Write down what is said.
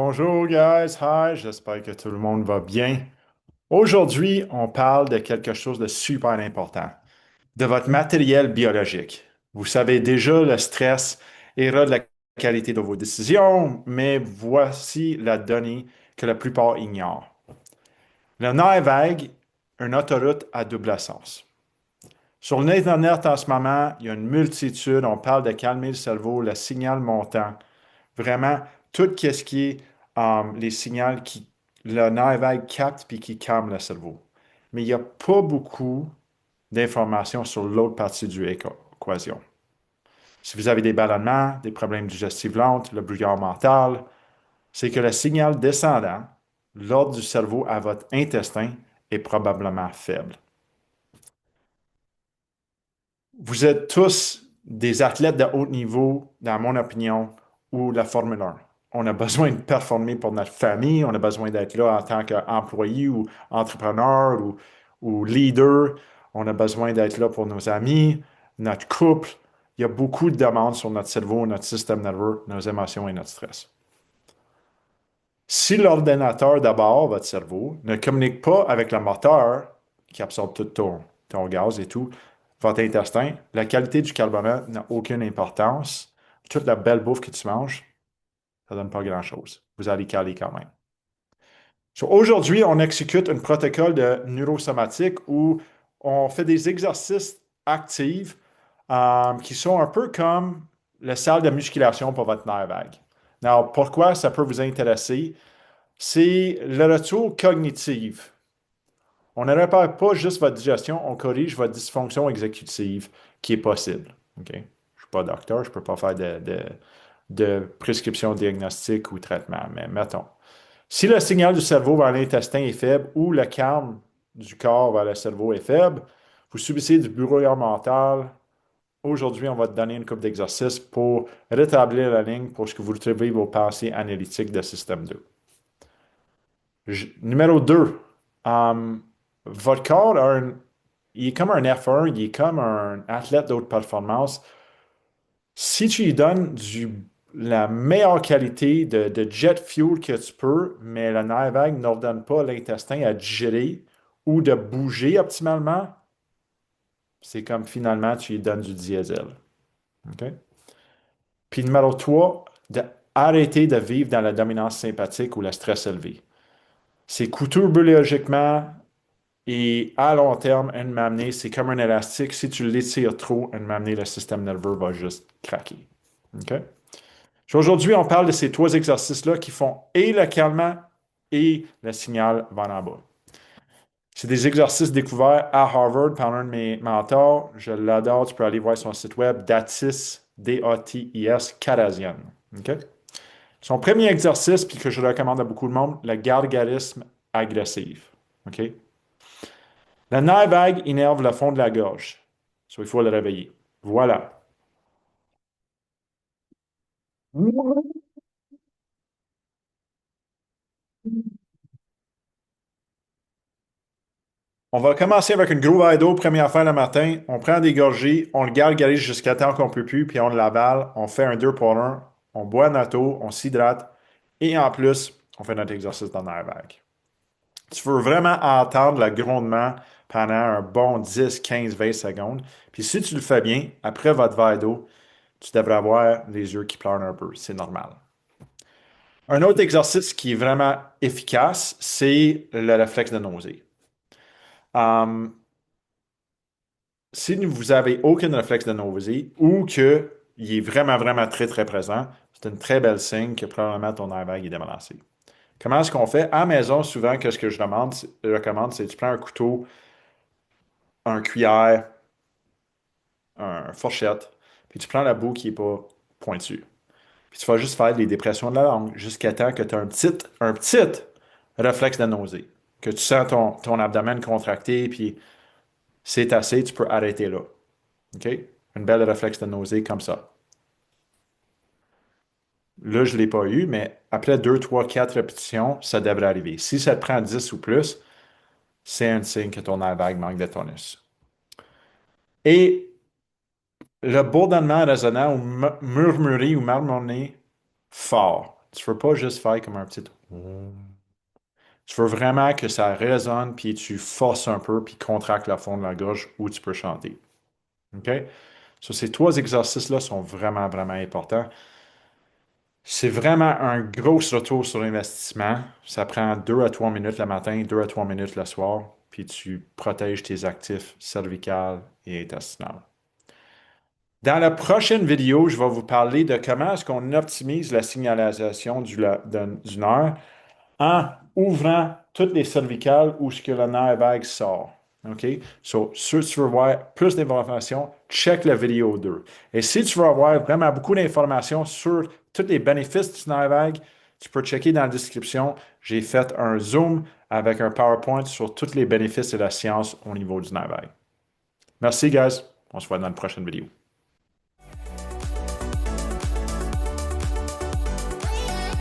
Bonjour guys, hi, j'espère que tout le monde va bien. Aujourd'hui, on parle de quelque chose de super important, de votre matériel biologique. Vous savez déjà, le stress érode la qualité de vos décisions, mais voici la donnée que la plupart ignorent. Le nerf vague, une autoroute à double sens. Sur l'Internet en ce moment, il y a une multitude, on parle de calmer le cerveau, le signal montant. Vraiment, tout ce qui est les signaux qui le nerf vague capte puis qui calme le cerveau. Mais il n'y a pas beaucoup d'informations sur l'autre partie du équation. Si vous avez des ballonnements, des problèmes digestifs lents, le brouillard mental, c'est que le signal descendant, l'ordre du cerveau à votre intestin, est probablement faible. Vous êtes tous des athlètes de haut niveau, dans mon opinion, ou la Formule 1. On a besoin de performer pour notre famille, on a besoin d'être là en tant qu'employé ou entrepreneur ou leader. On a besoin d'être là pour nos amis, notre couple. Il y a beaucoup de demandes sur notre cerveau, notre système nerveux, nos émotions et notre stress. Si l'ordinateur, d'abord, votre cerveau, ne communique pas avec le moteur qui absorbe tout ton gaz et tout, votre intestin, la qualité du carbonate n'a aucune importance. Toute la belle bouffe que tu manges, ça ne donne pas grand-chose. Vous allez caler quand même. So, aujourd'hui, on exécute un protocole de neurosomatique où on fait des exercices actifs qui sont un peu comme la salle de musculation pour votre nerf vague. Alors, pourquoi ça peut vous intéresser? C'est le retour cognitif. On ne répare pas juste votre digestion, on corrige votre dysfonction exécutive qui est possible. OK? Je ne suis pas docteur, je ne peux pas faire de prescription diagnostique ou traitement, mais mettons. Si le signal du cerveau vers l'intestin est faible ou le calme du corps vers le cerveau est faible, vous subissez du brouillard mental. Aujourd'hui, on va te donner une coupe d'exercices pour rétablir la ligne pour ce que vous retrouvez vos pensées analytiques de système 2. Numéro 2, votre corps il est comme un F1, il est comme un athlète de haute performance. Si tu lui donnes la meilleure qualité de jet fuel que tu peux, mais le nerf vague n'ordonne pas l'intestin à digérer ou de bouger optimalement, c'est comme finalement tu lui donnes du diesel. OK? Puis numéro 3, arrêter de vivre dans la dominance sympathique ou le stress élevé. C'est coûteux biologiquement, et à long terme, un m'amener, c'est comme un élastique. Si tu l'étires trop, un m'amener, le système nerveux va juste craquer. OK? Aujourd'hui, on parle de ces trois exercices-là qui font et le calmant et le signal vers en bas. C'est des exercices découverts à Harvard par un de mes mentors. Je l'adore. Tu peux aller voir son site web, Datis, D-A-T-I-S, Karazian. OK? Son premier exercice, puis que je recommande à beaucoup de monde, le gargarisme agressif. OK? Le nerf vague innerve le fond de la gorge. So, il faut le réveiller. Voilà. On va commencer avec une grosse verre d'eau, première fois le matin. On prend des gorgées, on le gargarise jusqu'à temps qu'on ne peut plus, puis on l'avale. On fait un 2 pour 1. On boit notre eau, on s'hydrate. Et en plus, on fait notre exercice dans nerf vague. Tu veux vraiment entendre le grondement pendant un bon 10, 15, 20 secondes. Puis si tu le fais bien, après votre verre d'eau, tu devrais avoir les yeux qui pleurent un peu. C'est normal. Un autre exercice qui est vraiment efficace, c'est le réflexe de nausée. Um, si vous avez aucun réflexe de nausée ou qu'il est vraiment, vraiment très, très présent, c'est une très belle signe que probablement ton air vague est débalancé. Comment est-ce qu'on fait? À la maison, souvent, qu'est-ce que je recommande, c'est tu prends un couteau, un cuillère, un fourchette, puis tu prends la boue qui n'est pas pointue. Puis tu vas juste faire des dépressions de la langue jusqu'à temps que tu as un petit réflexe de nausée. Que tu sens ton abdomen contracté, puis c'est assez, tu peux arrêter là. OK? Une belle réflexe de nausée comme ça. Là, je ne l'ai pas eu, mais après 2, 3, 4 répétitions, ça devrait arriver. Si ça te prend 10 ou plus, c'est un signe que ton airbag manque de tonus. Et le bourdonnement résonnant ou murmurer ou marmonner fort. Tu veux pas juste faire comme un petit... Tu veux vraiment que ça résonne, puis tu forces un peu, puis contractes le fond de la gorge où tu peux chanter. OK? So, ces trois exercices-là sont vraiment, vraiment importants. C'est vraiment un gros retour sur l'investissement. Ça prend 2 à 3 minutes le matin, 2 à 3 minutes le soir, puis tu protèges tes actifs cervicales et intestinales. Dans la prochaine vidéo, je vais vous parler de comment est-ce qu'on optimise la signalisation du nerf en ouvrant toutes les cervicales où ce que le nerf vague sort. OK? So, si tu veux voir plus d'informations, check la vidéo 2. Et si tu veux avoir vraiment beaucoup d'informations sur tous les bénéfices du nerf vague, tu peux checker dans la description. J'ai fait un zoom avec un PowerPoint sur tous les bénéfices de la science au niveau du nerf vague. Merci, guys. On se voit dans la prochaine vidéo.